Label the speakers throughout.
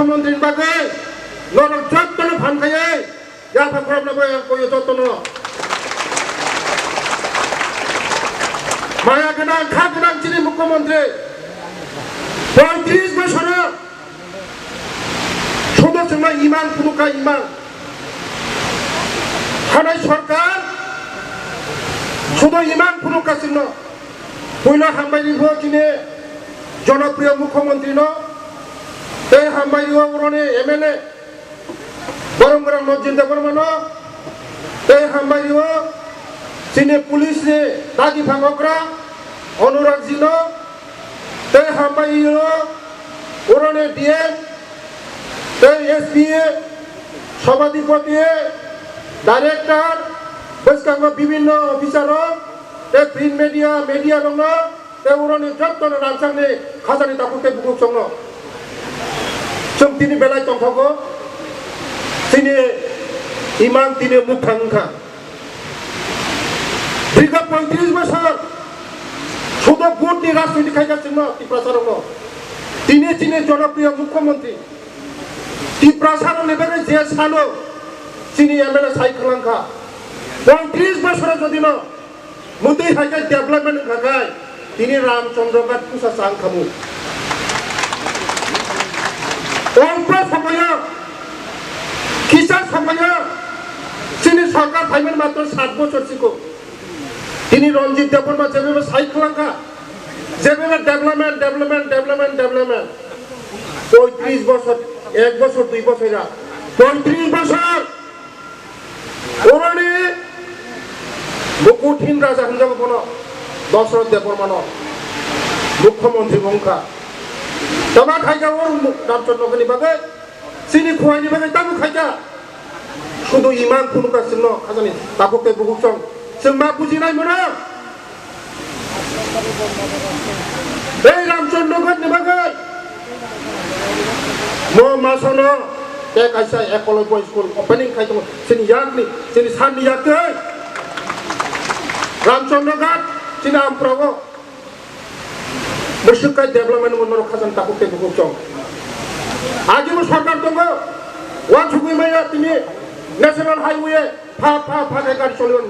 Speaker 1: মুখ্যমন্ত্রীর বাগে নরক যত্ন ভানখায়ে ইয়াফা খরবনাবো কই যত্ন মায়া গোনাं খা গোनां চিনি মুখ্যমন্ত্রী 35 বছরে শুধু সময় ইমান ফুনুকা ইমান হানাই সরকার শুধু ইমান ফুনুকা চিহ্ন পয়লা হামবাইনি চিনি জনপ্রিয় মুখ্যমন্ত্রী ন এই হামবাইনি ওরনে এমএলএ গরম গরম নজিন্দা বর্মন এই হামবাইনি চিনি পুলিশ নে দাগি ভাঙকরা অনুরাগ জিন এই হামবাইনি ওরনে ডিএম এই এসপি সভাধিপতি ডাইরেক্টর বৈষ্ণব বিভিন্ন অফিসার এই প্রিন্ট মিডিয়া দङ उरनि जत्तनो रामसांनि खाजानि दाखुते बुकुक दङ जों दिनै बेलाय दंथागो दिनै इमान दिनै मुख थांखा दीर्घ 35 বছর শুধু ভোটনি রাজনীতি খাইগাसिनो ত্রিপুরাসারङ दिनै জনপ্রিয় মুখ্যমন্ত্রী ত্রিপুরাসারণनि बागै जे सानो दिनै एमएलए सायखलांखा 35 বছরে যদি ন मुदै हायगा डेभलपमेन्ट खागाय তিনি রামচন্দ্রঘাট পুষা চাং খামু অল্প সময় কিষাণ সময় তিনি সরকার ফাইমেন মাত্র 7 বছর ছিকো তিনি রঞ্জিত দেববর্মা যেভাবে সাইক্লাঙ্কা যেভাবে ডেভেলপমেন্ট 35 বছর 1 বছর 2 বছর 35 বছর ওরনি মুকুটহীন রাজা হিনজাবো কোন দশরথ দেববর্মন মুখ্যমন্ত্রী বংখা তবা খাইকা ও রামচন্দ্রকে বাগে চিনি খুয়াইনি বাগে তাবু খাইকা শুধু ইমান ফুনুকা চিহ্ন খাজানি তাকুকে বুকুকসং जों मा बुजिनाय मोनो এই রামচন্দ্রঘাটनि बागै मो मासनो ते कायसा एकलव्य स्कुल ओपनिंग खाइदों जोंनि याकनि जोंनि साननि याकै रामचंद्रघाट चिना आमफ्रागो मुसुकाय डेभलपमेन्ट मनर खाजान ताकुते बुकुकसं आजिबो सरकार दङ वान सुगुइमाया तिनि नेशनल हाइवे फा गाड़ी चलियो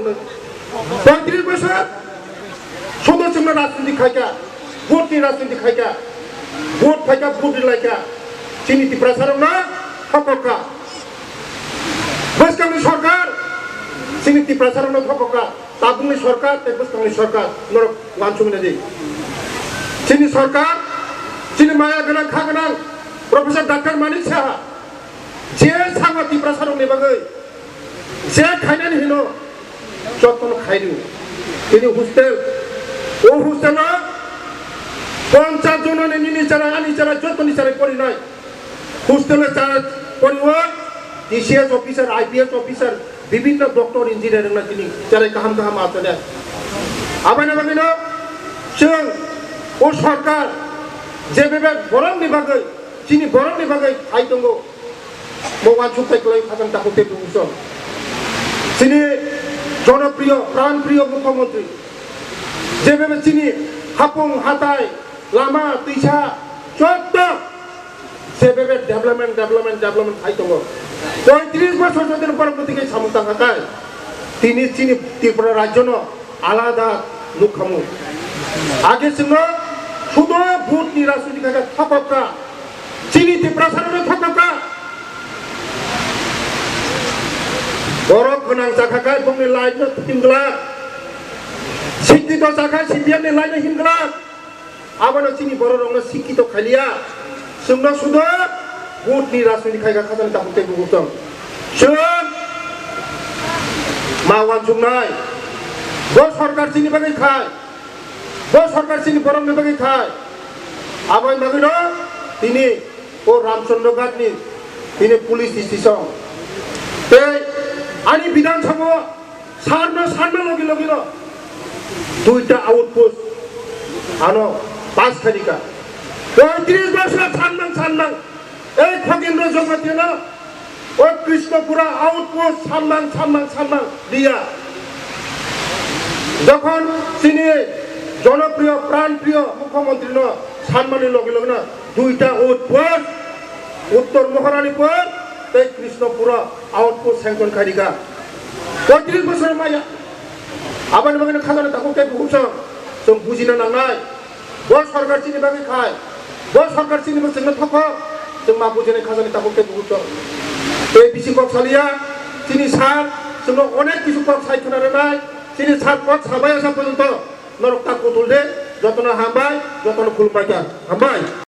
Speaker 1: 35 বছর সদস্য রাজনীতি খাইকা ভোটনি রাজনীতি খাইকা ভোট ফাইকা ভোট লাইকা চিনি ত্রিপুরাসারং না ফককা বৈষ্ণবনি সরকার চিনি ত্রিপুরাসারং না ফককা তাবুংনি সরকার তে বৈষ্ণবনি সরকার নরক ওয়ানসুমিনা দি চিনি সরকার চিনি মায়া গোनां खा गोनां प्रफेसर डॉक्टर मानिक साहा जे सांगा ত্রিপুরাসারংनि बागै जे खायनानै हिनो যত্ন খাইলু তিনি হোস্টেল ও হোস্টেল 50 জনের নিনি চারা আনি চারা যত্ন চারা করি নাই হোস্টেলে চারা করিও ডিসিএস অফিসার আইপিএস অফিসার বিভিন্ন ডক্টর ইঞ্জিনিয়ার না তিনি চারা কাহাম আছে আবাইনা বাগিনো जों ও সরকার যেভাবে বরংনি বাগै চিনি বরংনি বাগै খাই দङ মওয়ান সুতাইকলাই খাজান তাকুতে বুঝছ চিনি জনপ্রিয় প্রাণপ্রিয় মুখ্যমন্ত্রী যেভাবে চিনি হাপুং হাতাই লামা दैसा যত সেভাবে ডেভেলপমেন্ট খাই দङ 35 বছর যদি পরবর্তীকে সামুতা খাতাই তিনি চিনি ত্রিপুরা রাজ্য ন আলাদা মুখ্যমু আগে ছিল শুধু ভোট নিরাশনি খাগা থাকা চিনি ত্রিপুরাসারণে থাকা বরফ गोनां जाखाखाय बुंनि लाइनो हिंग्ला शिक्षित जाखाय सिबियाननि लाइनो हिंग्ला आबानो चिनि बर रंनो शिक्षित खालिया जोंनो सुदो भोटनि राजनीति खायगा खाजानि दाखुते बुगुतों जों मावान जुंनाय बो सरकार चिनि बागै खाय बो सरकार चिनि बरमनि बागै खाय आबाय बागैनो दिनै ओ रामचंद्रघाटनि दिनै पुलिस स्टेशन ते आनी विधानसभा सारना लगे दुईटा आउटपोस्ट आनो 5 तारिखा 35 বছর साननां এই खगेन्द्र जगती ना ओ कृष्णपुरा आउटपोस्ट साननां दिया যখন তিনি জনপ্রিয় প্রাণপ্রিয় মুখ্যমন্ত্রী ন সানমানি লগে লগে না দুইটা আউটপোস্ট उत्तर महारानीपुर तै कृष्णपुर आउटपोस्ट सेंक्शन खारिगा 35 बोसोर माया आबाद बागान खाजाना ताको के बुहुस जों बुजिनो नांनाय ब सरकार चिनि बागै खाय ब सरकार चिनि जोंनो थख जों मा बुजिनाय खाजाना ताको के बुहुस बे बिसि कक्सालिया चिनि सात जोंनो अनेक किसु पद सायख'ना रोंनाय चिनि सात पद साबाया सा पर्यन्त नरकता कुतुलदे जतन हामबाय जतन खुलुमबाय हामबाय।